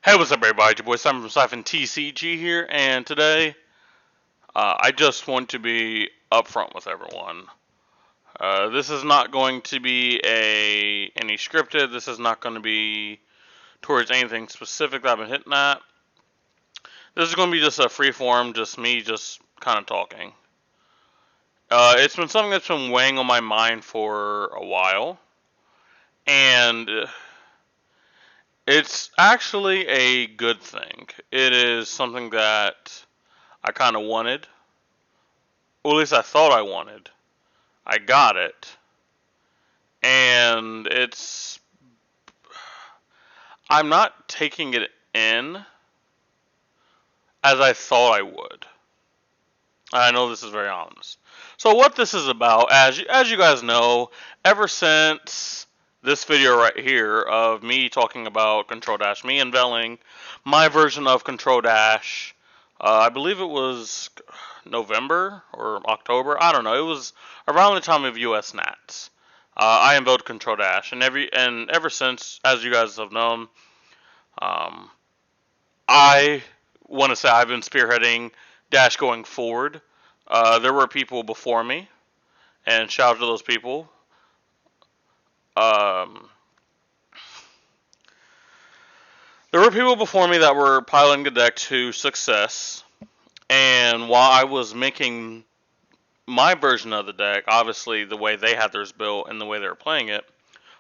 Hey, what's up, everybody? It's your boy Simon from Siphon TCG here, and today I just want to be upfront with everyone. This is not going to be any scripted. This is not going to be towards anything specific that I've been hitting at. This is going to be just a free form, just me, just kind of talking. It's been something that's been weighing on my mind for a while, and it's actually a good thing. It is something that I kind of wanted. Well, at least I thought I wanted. I got it. And I'm not taking it in as I thought I would. I know this is very honest. So what this is about, as you guys know, ever since this video right here of me talking about Control Dash, me unveiling my version of Control Dash, I believe it was November or October. I don't know. It was around the time of US Nats. I unveiled Control Dash, and ever since, as you guys have known, um, I want to say I've been spearheading Dash going forward. There were people before me, and shout out to those people. Um, there were people before me that were piloting the deck to success, and while I was making my version of the deck, obviously the way they had theirs built and the way they were playing it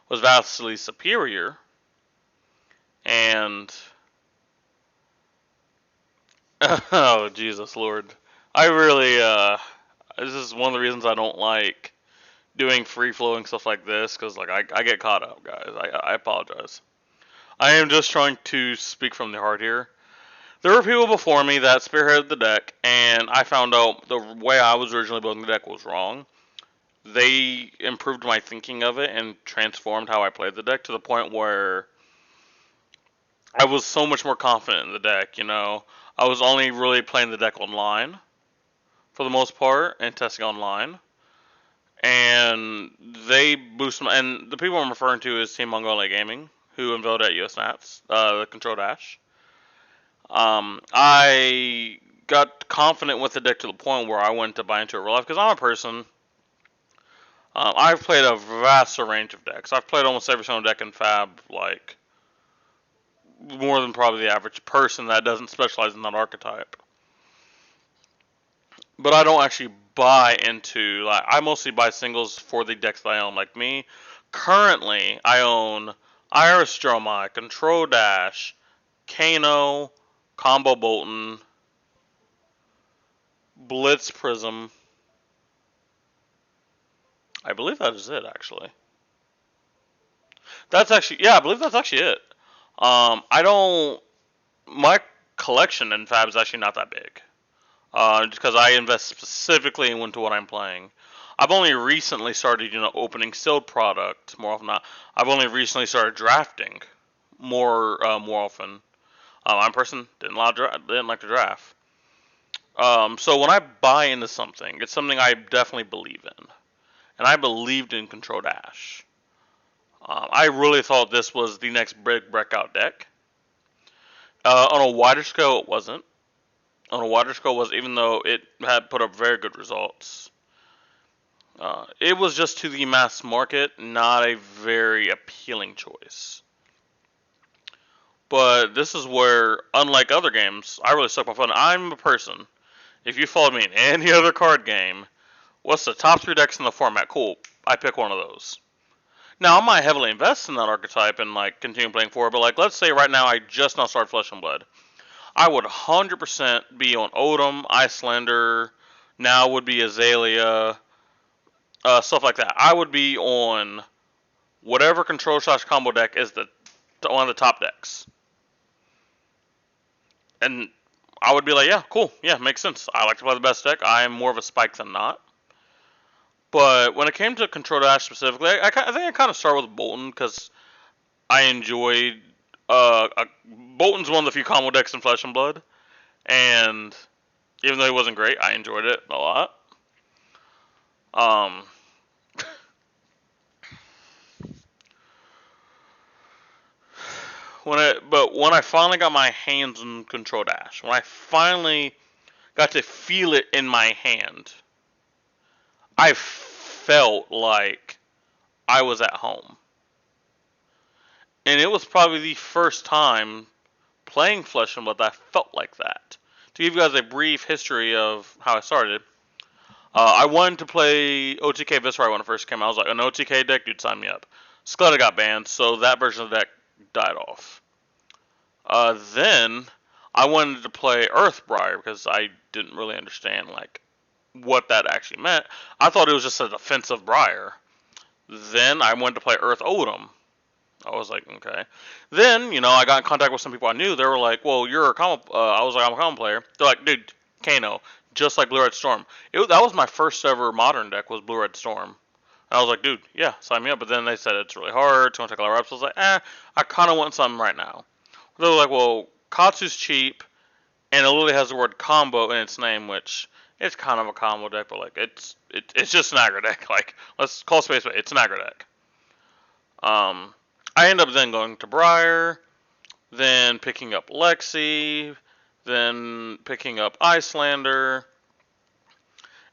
was vastly superior. And oh Jesus Lord, I really this is one of the reasons I don't like doing free flowing stuff like this because like I get caught up, guys. I apologize. I am just trying to speak from the heart here. There were people before me that spearheaded the deck, and I found out the way I was originally building the deck was wrong. They improved my thinking of it and transformed how I played the deck to the point where I was so much more confident in the deck. I was only really playing the deck online for the most part and testing online. And they boost my, and the people I'm referring to is Team Mongolia Gaming, who unveiled at US Nats, the Control Dash. I got confident with the deck to the point where I went to buy into it real life because I'm a person. I've played a vast range of decks. I've played almost every single deck in Fab, like more than probably the average person that doesn't specialize in that archetype. But I don't actually buy into, like, I mostly buy singles for the decks that I own. Like me, currently I own Iris Dromai, Control Dash, Kano, Combo Bolton, Blitz Prism. I believe that is it, actually. That's actually, yeah, I believe that's actually it. I don't, my collection in Fab is actually not that big. Just because I invest specifically into what I'm playing. I've only recently started, opening sealed product more often than not. I've only recently started drafting more often. I'm a person didn't like to draft. So when I buy into something, it's something I definitely believe in, and I believed in Control Dash. I really thought this was the next big breakout deck. On a wider scale, it wasn't. On a wider scale, was even though it had put up very good results. It was just to the mass market, not a very appealing choice. But this is where, unlike other games, I really suck my fun. I'm a person. If you followed me in any other card game, what's the top 3 decks in the format? Cool. I pick one of those. Now, I might heavily invest in that archetype and like continue playing for it, but like let's say right now I just now started Flesh and Blood. I would 100% be on Odom, Iyslander, now would be Azalea, stuff like that. I would be on whatever control slash combo deck is one of the top decks. And I would be like, yeah, cool, yeah, makes sense. I like to play the best deck. I am more of a spike than not. But when it came to Control Dash specifically, I think I kind of start with Bolton because I enjoyed. Bolton's one of the few combo decks in Flesh and Blood, and even though he wasn't great, I enjoyed it a lot. Um, when I finally got my hands on Control Dash, when I finally got to feel it in my hand, I felt like I was at home. And it was probably the first time playing Flesh and Blood that I felt like that. To give you guys a brief history of how I started, I wanted to play OTK Viscerai when it first came out. I was like, an OTK deck, dude, sign me up. Skeleton got banned, so that version of the deck died off. Then I wanted to play Earthbriar because I didn't really understand like what that actually meant. I thought it was just a defensive Briar. Then I wanted to play Earth Odom. I was like, okay. Then, I got in contact with some people I knew. They were like, well, you're a common. I was like, I'm a common player. They're like, dude, Kano, just like Blue Red Storm. That was my first ever modern deck was Blue Red Storm. And I was like, dude, yeah, sign me up. But then they said it's really hard. It's going to take a lot of reps. I was like, I kind of want something right now. They were like, well, Katsu's cheap, and it literally has the word combo in its name, which it's kind of a combo deck, but like it's just an aggro deck. Like, let's call space, but it's an aggro deck. I end up then going to Briar, then picking up Lexi, then picking up Icelander,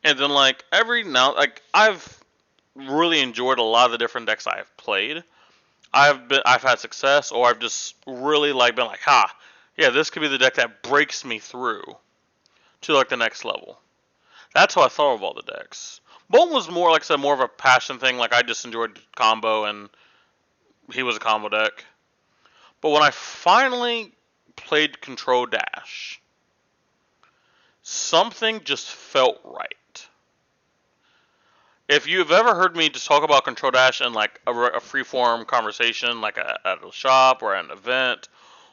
and then like every now, like I've really enjoyed a lot of the different decks I have played. I've had success, or I've just really like been like, yeah, this could be the deck that breaks me through to like the next level. That's how I thought of all the decks. Bolton was more, like I said, more of a passion thing. Like I just enjoyed combo, and he was a combo deck. But when I finally played Control Dash, something just felt right. If you've ever heard me just talk about Control Dash in like a freeform conversation, like at a shop or at an event,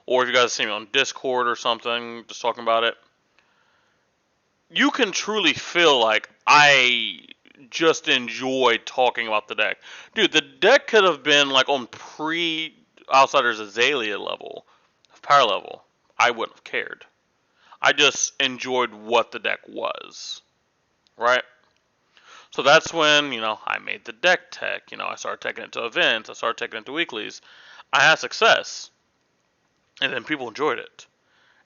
or if you guys see me on Discord or something, just talking about it, you can truly feel like I just enjoy talking about the deck. Dude, the deck could have been like on pre-Outsiders Azalea level, power level. I wouldn't have cared. I just enjoyed what the deck was. Right? So that's when, I made the deck tech. I started taking it to events. I started taking it to weeklies. I had success. And then people enjoyed it.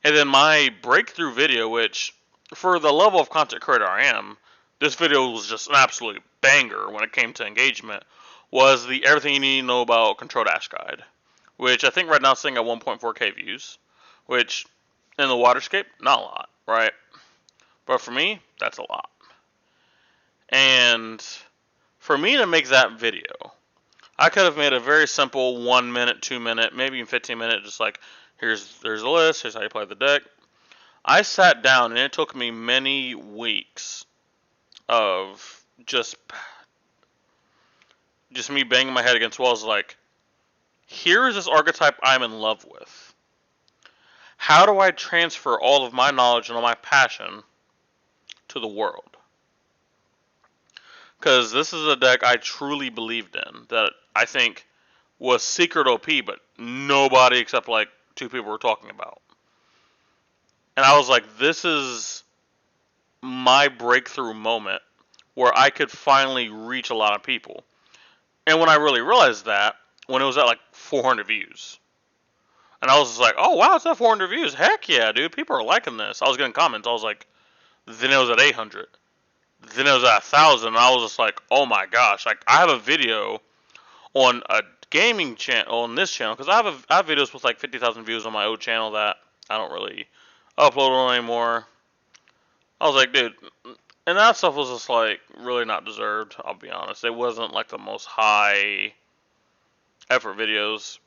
And then my breakthrough video, which, for the level of content creator I am, this video was just an absolute banger when it came to engagement, was the Everything You Need to Know About Control Dash Guide. Which I think right now is sitting at 1.4k views. Which, in the Waterscape, not a lot, right? But for me, that's a lot. And for me to make that video, I could have made a very simple 1 minute, 2 minute, maybe even 15 minute, just like, there's a list, here's how you play the deck. I sat down and it took me many weeks of just me banging my head against walls like, here is this archetype I'm in love with. How do I transfer all of my knowledge and all my passion to the world? Because this is a deck I truly believed in, that I think was secret OP, but nobody except like 2 people were talking about. And I was like, this is my breakthrough moment where I could finally reach a lot of people. And when I really realized that, when it was at like 400 views. And I was just like, oh wow, it's at 400 views. Heck yeah, dude, people are liking this. I was getting comments. I was like, then it was at 800. Then it was at 1,000, and I was just like, oh my gosh. Like, I have a video on a gaming channel, on this channel, because I have videos with like 50,000 views on my old channel that I don't really upload on anymore. I was like, dude, and that stuff was just like really not deserved, I'll be honest. It wasn't like the most high effort videos.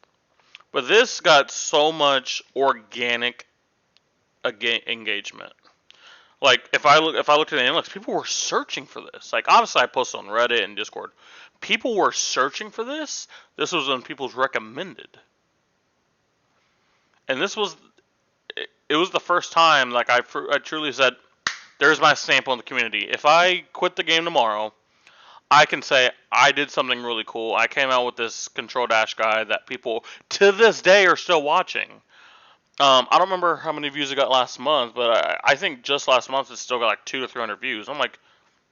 But this got so much organic engagement. Like, if I looked at the analytics, people were searching for this. Like, obviously, I posted on Reddit and Discord. People were searching for this. This was when people's recommended. And it was the first time, like, I truly said, there's my stamp on the community. If I quit the game tomorrow, I can say I did something really cool. I came out with this Control Dash guide that people, to this day, are still watching. I don't remember how many views it got last month, but I think just last month it still got like 200 to 300 views. I'm like,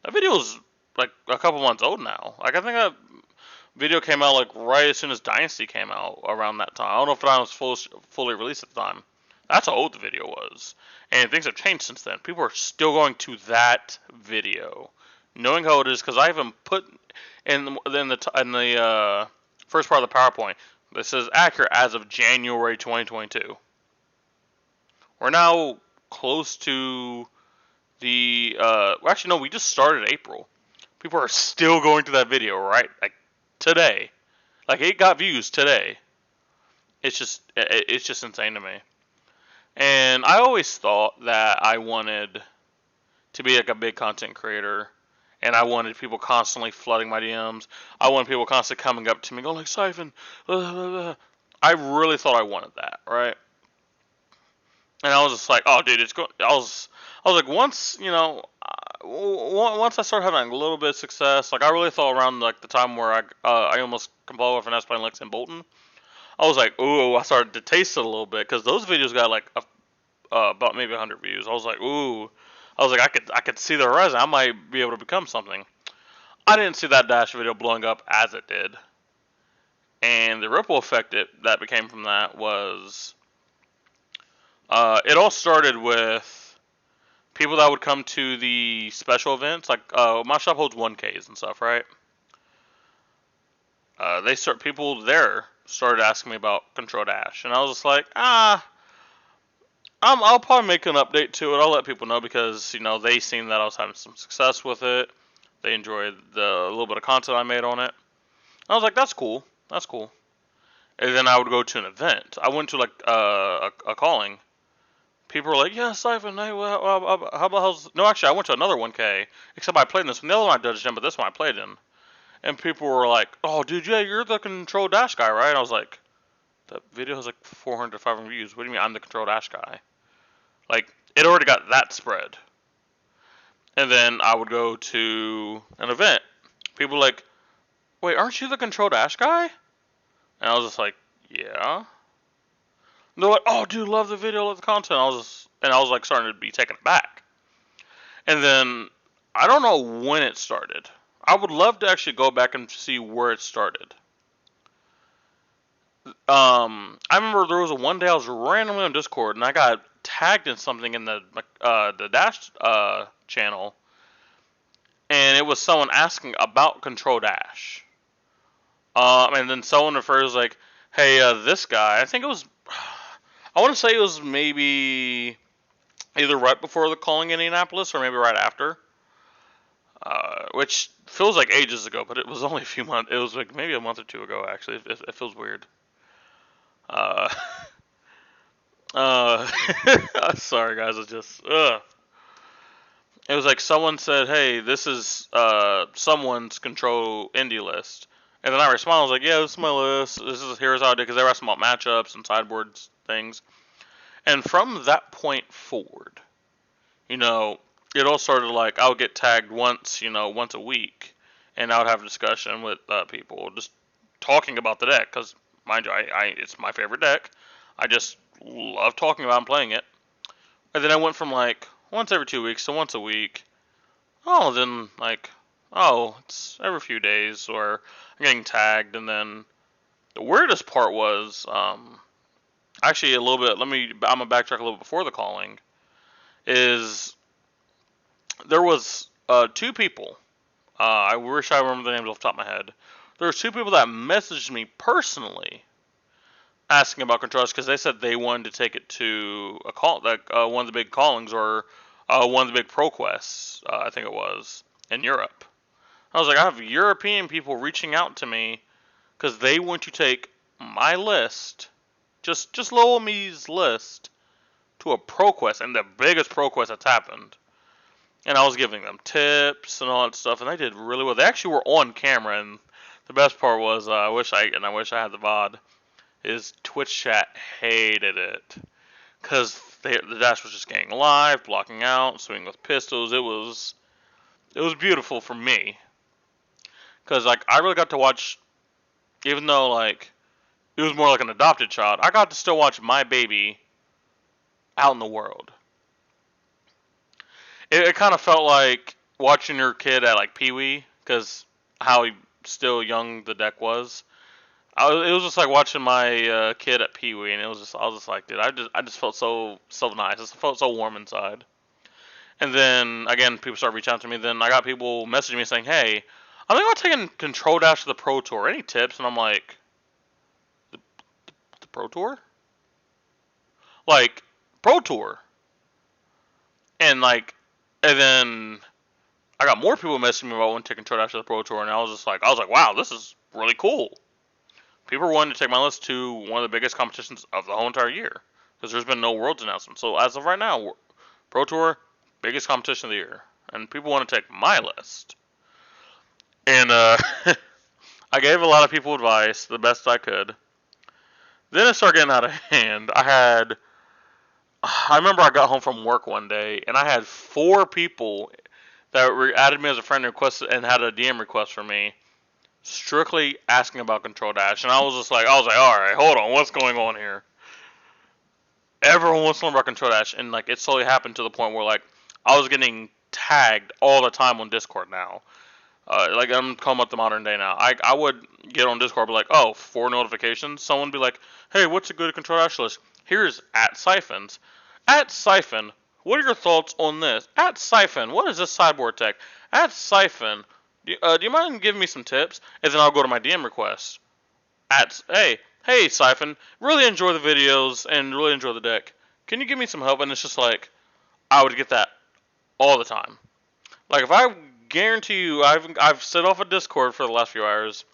that video is like a couple months old now. Like, I think Video came out like right as soon as Dynasty came out around that time. I don't know if that was fully released at the time. That's how old the video was, and things have changed since then. People are still going to that video, knowing how it is, because I even put in the first part of the PowerPoint. This is accurate as of January 2022. We're now close to the. Actually, no, we just started April. People are still going to that video, right? Like today. Like it got views today. It's just insane to me. And I always thought that I wanted to be like a big content creator, and I wanted people constantly flooding my DMs. I wanted people constantly coming up to me going like, Siphon, blah, blah, blah. I really thought I wanted that, right? And I was just like, oh, dude, it's going. I was like, once I started having a little bit of success, like I really thought around like the time where I almost completed with an playing Lex and Bolton. I was like, ooh, I started to taste it a little bit because those videos got like about maybe 100 views. I was like, ooh, I could see the horizon. I might be able to become something. I didn't see that Dash video blowing up as it did, and the ripple effect that became from that was, it all started with people that would come to the special events. Like my shop holds 1Ks and stuff, right? People there started asking me about Control Dash, and I was just like, I'll probably make an update to it. I'll let people know because they seen that I was having some success with it. They enjoyed the little bit of content I made on it. I was like, that's cool. That's cool. And then I would go to an event. I went to like a calling. People were like, yeah, Siphon, hey, how about no, actually, I went to another 1K, except I played in this one. The other one I judged in, but this one I played in. And people were like, oh, dude, yeah, you're the Control Dash guy, right? I was like, that video has like 400 to 500 views. What do you mean I'm the Control Dash guy? Like, it already got that spread. And then I would go to an event. People were like, wait, aren't you the Control Dash guy? And I was just like, yeah. And they're like, oh, dude, love the video, love the content. I was like starting to be taken aback. And then I don't know when it started. I would love to actually go back and see where it started. I remember there was one day I was randomly on Discord and I got tagged in something in the Dash channel, and it was someone asking about Control Dash. And then someone refers like, "Hey, this guy." I think it was. I want to say it was maybe either right before the calling in Indianapolis or maybe right after. Which feels like ages ago, but it was only a few months. It was like maybe a month or two ago. Actually, it feels weird. Uh, sorry guys, it's just It was like someone said, "Hey, this is someone's Control Indie list," and then I responded, I was like, "Yeah, this is my list. Here's how I did," because they were asking about matchups and sideboards things. And from that point forward, it all started like I would get tagged once a week, and I would have a discussion with people just talking about the deck because, mind you, it's my favorite deck. I just love talking about and playing it. And then I went from like once every 2 weeks to once a week. Oh, then like, oh, it's every few days, or I'm getting tagged. And then the weirdest part was, actually a little bit. I'm gonna backtrack a little bit before the calling. Is there was two people. I wish I remember the names off the top of my head. There was two people that messaged me personally asking about controls because they said they wanted to take it to a call, like one of the big callings or one of the big pro quests. I think it was in Europe. I was like, I have European people reaching out to me because they want to take my list, just low me's list, to a pro quest and the biggest pro quest that's happened. And I was giving them tips and all that stuff, and they did really well. They actually were on camera, and the best part was, I wish I had the VOD. Is Twitch chat hated it because the Dash was just getting live, blocking out, swinging with pistols. It was beautiful for me because like I really got to watch, even though like it was more like an adopted child. I got to still watch my baby out in the world. It kind of felt like watching your kid at like Pee Wee because how still young the deck was. It was just like watching my kid at Pee Wee, and I was just like, dude, I just felt so nice. It felt so warm inside. And then again, people started reaching out to me. Then I got people messaging me saying, "Hey, I'm thinking about taking Control Dash to the Pro Tour. Any tips?" And I'm like, "The Pro Tour? Like Pro Tour?" And like, and then I got more people messaging me about wanting to take Control Dash to the Pro Tour, and I was like, wow, this is really cool. People are wanting to take my list to one of the biggest competitions of the whole entire year because there's been no Worlds announcement. So as of right now, Pro Tour, biggest competition of the year, and people want to take my list. And I gave a lot of people advice the best I could. Then it started getting out of hand. I remember I got home from work one day and I had 4 people that added me as a friend request and had a DM request for me, strictly asking about Control Dash, and I was like, all right, hold on, what's going on here? Everyone wants to learn about Control Dash, and like it slowly happened to the point where like I was getting tagged all the time on Discord now. Like I'm calling up the modern day now. I would get on Discord, be like, oh, 4 notifications. Someone would be like, hey, what's a good Control Dash list? Here's at Siphons. At Siphon, what are your thoughts on this? At Siphon, what is this sideboard tech? At Siphon, do you mind giving me some tips? And then I'll go to my DM request. Hey, Siphon, really enjoy the videos and really enjoy the deck. Can you give me some help? And it's just like, I would get that all the time. Like if I guarantee you, I've set off a Discord for the last few hours,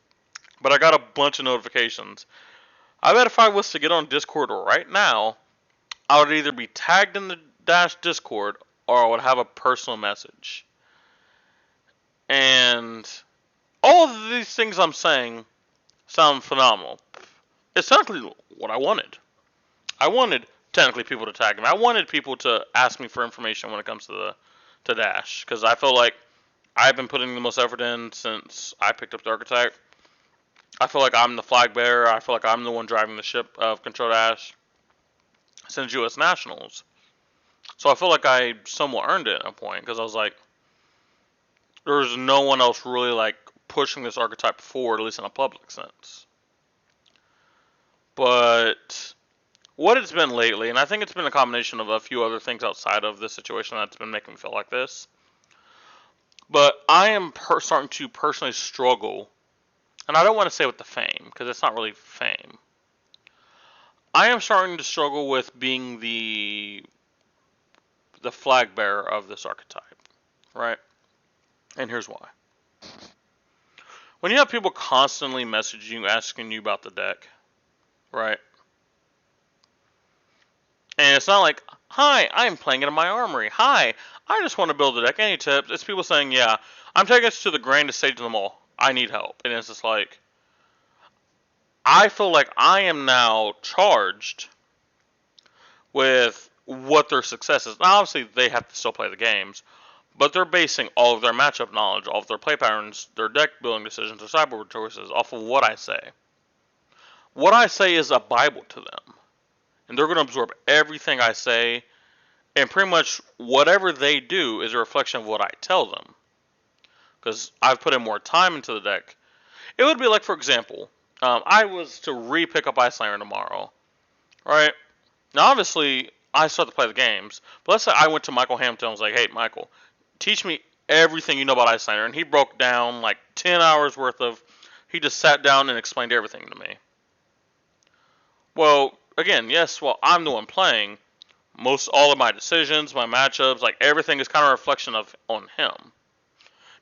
but I got a bunch of notifications. I bet if I was to get on Discord right now, I would either be tagged in the Dash Discord or I would have a personal message. And all of these things I'm saying sound phenomenal. It's technically what I wanted. I wanted technically people to tag me. I wanted people to ask me for information when it comes to Dash because I feel like I've been putting the most effort in since I picked up the Archetype. I feel like I'm the flag bearer. I feel like I'm the one driving the ship of Control Dash since U.S. Nationals. So I feel like I somewhat earned it at a point because I was like, there's no one else really like pushing this archetype forward, at least in a public sense. But what it's been lately, and I think it's been a combination of a few other things outside of this situation that's been making me feel like this. But I am starting to personally struggle, and I don't want to say with the fame because it's not really fame. I am starting to struggle with being the flag bearer of this archetype, right? And here's why. When you have people constantly messaging you, asking you about the deck, right? And it's not like, hi, I'm playing it in my armory. Hi, I just want to build a deck. Any tips? It's people saying, yeah, I'm taking this to the grandest stage of them all. I need help. And it's just like, I feel like I am now charged with what their success is. Now, obviously, they have to still play the games, but they're basing all of their matchup knowledge, all of their play patterns, their deck building decisions, their sideboard choices off of what I say. What I say is a Bible to them. And they're going to absorb everything I say, and pretty much whatever they do is a reflection of what I tell them. Because I've put in more time into the deck. It would be like, for example, I was to re-pick up Icelander tomorrow, right? Now, obviously, I still have to play the games, but let's say I went to Michael Hampton and was like, hey, Michael, teach me everything you know about Icelander. And he broke down like 10 hours worth of, he just sat down and explained everything to me. Well, again, yes, well, I'm the one playing. All of my decisions, my matchups, like everything is kind of a reflection of on him.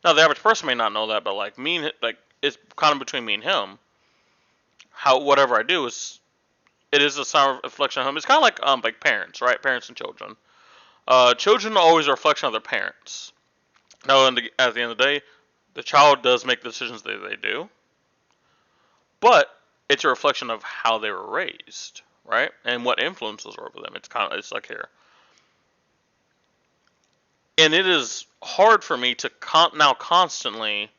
Now, the average person may not know that, but like me, like it's kind of between me and him. Whatever I do it is a sound reflection of him. It's kind of like parents, right? Parents and children. Children are always a reflection of their parents. Now, at the end of the day, the child does make the decisions that they do, but it's a reflection of how they were raised, right? And what influences are over them. It's like here. And it is hard for me to now constantly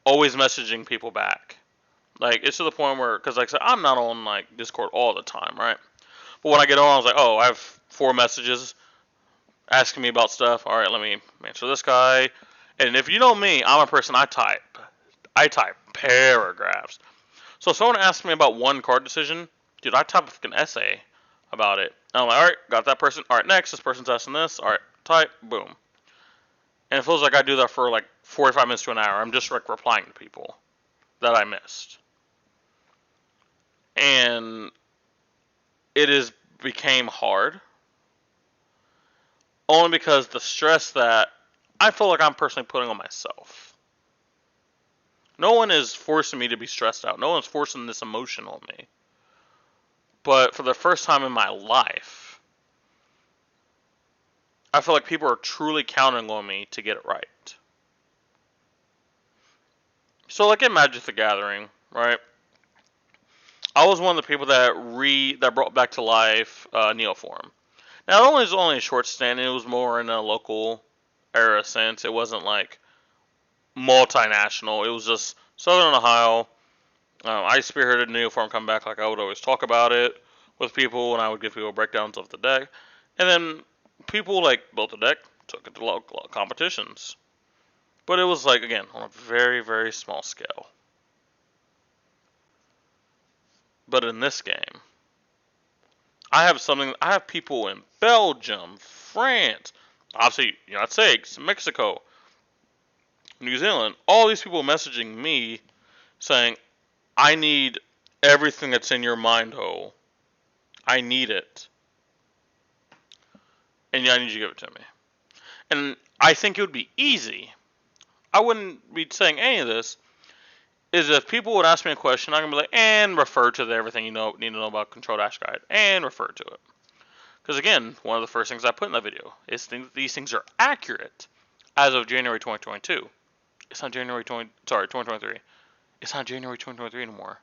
always messaging people back. Like, it's to the point where, because like I said, I'm not on like Discord all the time, right? But when I get on, I was like, oh, I have 4 messages asking me about stuff. All right, let me answer this guy. And if you know me, I'm a person, I type. I type paragraphs. So if someone asks me about one card decision, dude, I type a fucking essay about it. And I'm like, all right, got that person. All right, next, this person's asking this. All right, type, boom. And it feels like I do that for like 45 minutes to an hour. I'm just like replying to people that I missed. And it is became hard only because the stress that I feel like I'm personally putting on myself. No one is forcing me to be stressed out. No one's forcing this emotion on me. But for the first time in my life, I feel like people are truly counting on me to get it right. So like in Magic the Gathering, right? I was one of the people that brought back to life Neoform. Now it was only a short stand. It was more in a local era sense. It wasn't like multinational. It was just Southern Ohio. I spearheaded Neoform come back. Like I would always talk about it with people, and I would give people breakdowns of the deck. And then people like built the deck, took it to local competitions. But it was like again on a very very small scale. But in this game, I have people in Belgium, France, obviously United States, Mexico, New Zealand. All these people messaging me saying, "I need everything that's in your mind, Ho. I need it, and I need you to give it to me." And I think it would be easy. I wouldn't be saying any of this. Is if people would ask me a question, I'm gonna be like, and refer to everything you need to know about Control Dash Guide, and refer to it. Because again, one of the first things I put in that video is these things are accurate as of January 2022. It's not 2023. It's not January 2023 anymore.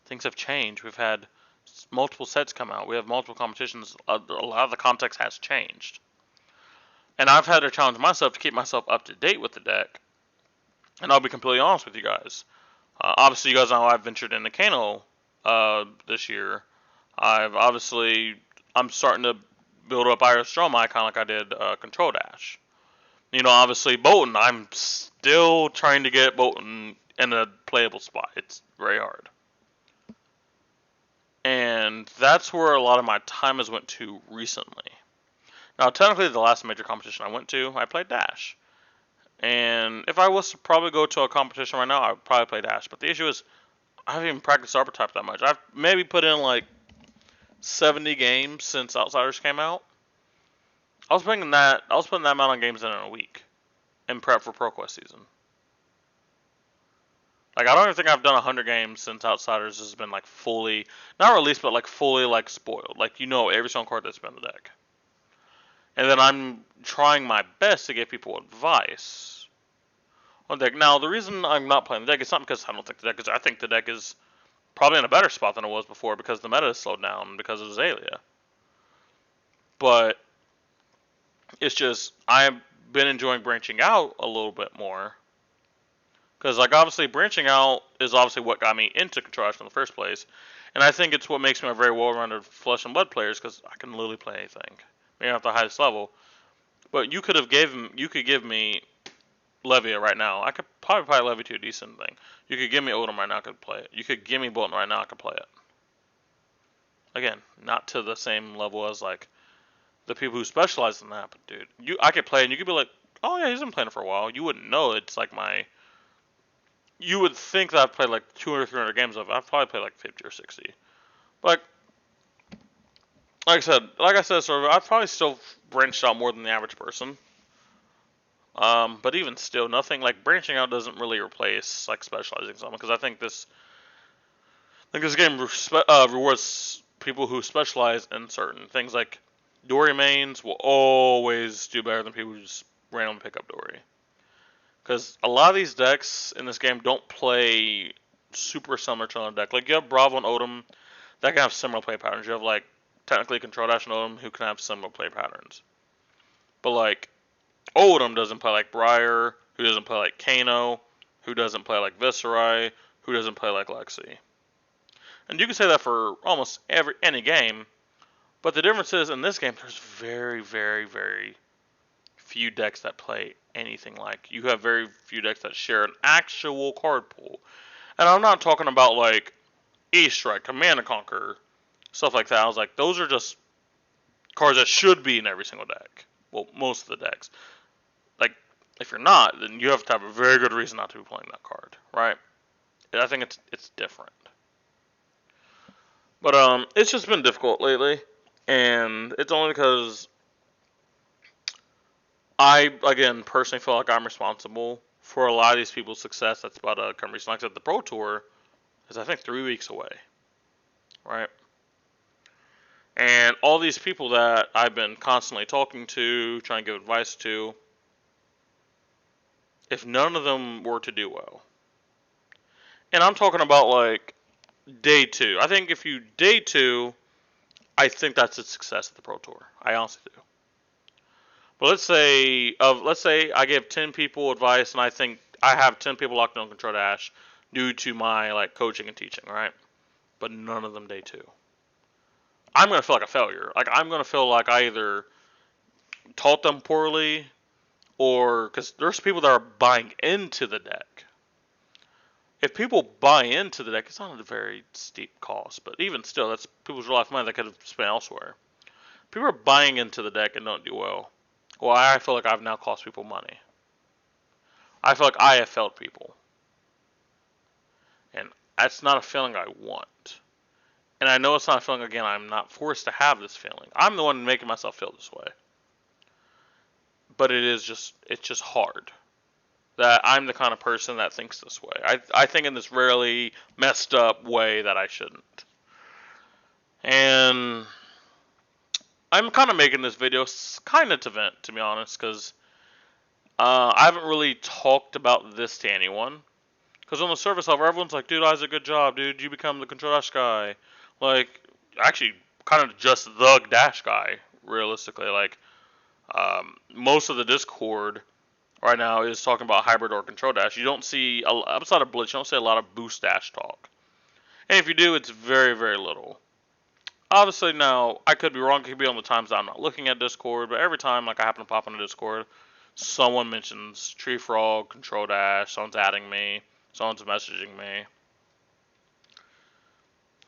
Things have changed. We've had multiple sets come out. We have multiple competitions. A lot of the context has changed. And I've had to challenge myself to keep myself up to date with the deck. And I'll be completely honest with you guys. Obviously, you guys know I've ventured into Kano this year. I'm starting to build up Iris Stroma, kind of like I did Control Dash. Obviously Bolton, I'm still trying to get Bolton in a playable spot. It's very hard. And that's where a lot of my time has went to recently. Now, technically, the last major competition I went to, I played Dash. And if I was to probably go to a competition right now, I would probably play Dash. But the issue is, I haven't even practiced Arbor Type that much. I've maybe put in like 70 games since Outsiders came out. I was putting that amount of games in a week in prep for ProQuest season. Like I don't even think I've done 100 games since Outsiders has been like fully not released, but like fully like spoiled. Like every single card that's been in the deck. And then I'm trying my best to give people advice on the deck. Now the reason I'm not playing the deck is not because I don't think the deck is. I think the deck is probably in a better spot than it was before because the meta has slowed down because of Azalea. But it's just I've been enjoying branching out a little bit more. Because, like, obviously, branching out is obviously what got me into Control Dash in the first place. And I think it's what makes me a very well-rounded Flesh and Blood player, because I can literally play anything. Maybe not at the highest level. But you could give me Levia right now. I could probably play Levia to a decent thing. You could give me Odom right now, I could play it. You could give me Bolton right now, I could play it. Again, not to the same level as, like, the people who specialize in that. But, dude, I could play it, and you could be like, oh, yeah, he's been playing it for a while. You wouldn't know it's, like, you would think that I've played like 200 or 300 games of it. I've probably played like 50 or 60. But like I said, sort of, I've probably still branched out more than the average person. But even still, nothing like branching out doesn't really replace like specializing something because I think this game rewards people who specialize in certain things. Like Dory mains will always do better than people who just randomly pick up Dory. Because a lot of these decks in this game don't play super similar to another deck. Like, you have Bravo and Odom that can have similar play patterns. You have, like, technically Control Dash and Odom who can have similar play patterns. But, like, Odom doesn't play like Briar, who doesn't play like Kano, who doesn't play like Viserai, who doesn't play like Lexi. And you can say that for almost any game. But the difference is, in this game, there's very, very, very few decks that play anything like. You have very few decks that share an actual card pool. And I'm not talking about like E-Strike, Command and Conquer, stuff like that. I was like, those are just cards that should be in every single deck. Well, most of the decks. Like, if you're not, then you have to have a very good reason not to be playing that card, right? I think it's different. But it's just been difficult lately, and it's only because I, again, personally feel like I'm responsible for a lot of these people's success that's about to come recently. Like I said, the Pro Tour is, I think, 3 weeks away, right? And all these people that I've been constantly talking to, trying to give advice to, if none of them were to do well, and I'm talking about like day 2. I think if you day 2, I think that's a success at the Pro Tour. I honestly do. But let's say I give 10 people advice, and I think I have 10 people locked in on Control Dash due to my like coaching and teaching, right? But none of them day 2. I'm gonna feel like a failure. Like I'm gonna feel like I either taught them poorly, or because there's people that are buying into the deck. If people buy into the deck, it's not a very steep cost, but even still, that's people's real life money they could have spent elsewhere. People are buying into the deck and don't do well. Well, I feel like I've now cost people money. I feel like I have failed people. And that's not a feeling I want. And I know it's not a feeling, again, I'm not forced to have this feeling. I'm the one making myself feel this way. But it's just hard. That I'm the kind of person that thinks this way. I think in this really messed up way that I shouldn't. And I'm kind of making this video kind of to vent, to be honest, because I haven't really talked about this to anyone. Because on the surface level, everyone's like, dude, I did a good job, dude. You become the Control Dash guy. Like, actually, kind of just the Dash guy, realistically. Like, most of the Discord right now is talking about hybrid or Control Dash. You don't see, outside of Blitz, you don't see a lot of Boost Dash talk. And if you do, it's very, very little. Obviously, now, I could be wrong. It could be on the times that I'm not looking at Discord. But every time, like, I happen to pop on a Discord, someone mentions Tree Frog, Control Dash, someone's adding me, someone's messaging me.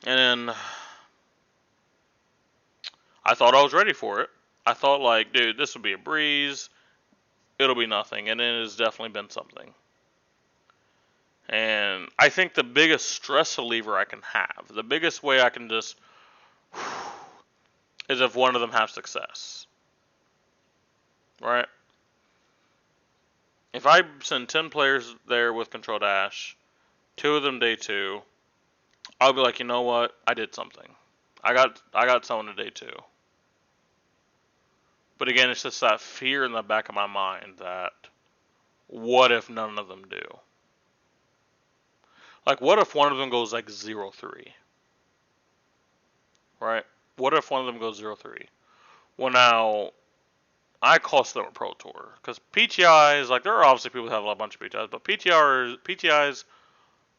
And then I thought I was ready for it. I thought, like, dude, this will be a breeze. It'll be nothing. And it has definitely been something. And I think the biggest stress reliever I can have, the biggest way I can just, is if one of them has success. Right? If I send 10 players there with Control Dash, 2 of them day 2, I'll be like, you know what? I did something. I got someone to day 2. But again, it's just that fear in the back of my mind that what if none of them do? Like, what if one of them goes like 0-3? Right? What if one of them goes 0-3? Well, now, I cost them a Pro Tour. Because PTIs, like, there are obviously people who have a bunch of PTIs, but PTIs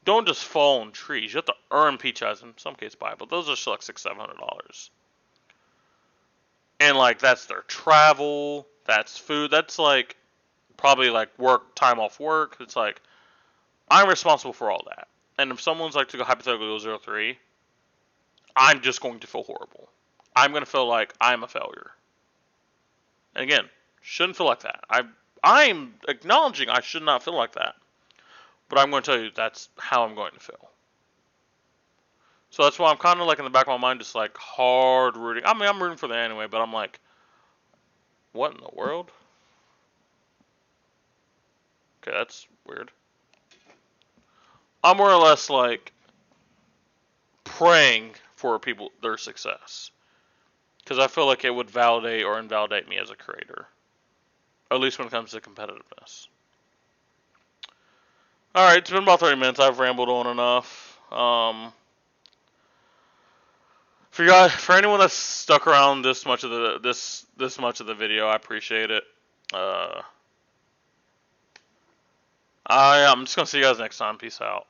don't just fall on trees. You have to earn PTIs, in some cases buy, but those are still like $600-700. And, like, that's their travel, that's food, that's, like, probably, like, time off work. It's like, I'm responsible for all that. And if someone's, like, to go hypothetically go 0-3, I'm just going to feel horrible. I'm going to feel like I'm a failure. And again, shouldn't feel like that. I'm acknowledging I should not feel like that. But I'm going to tell you that's how I'm going to feel. So that's why I'm kind of like in the back of my mind, just like hard rooting. I mean, I'm rooting for them anyway, but I'm like, what in the world? Okay, that's weird. I'm more or less like praying for their success. Because I feel like it would validate or invalidate me as a creator. At least when it comes to competitiveness. Alright, it's been about 30 minutes. I've rambled on enough. For anyone that's stuck around this much of the video, I appreciate it. I'm just gonna see you guys next time. Peace out.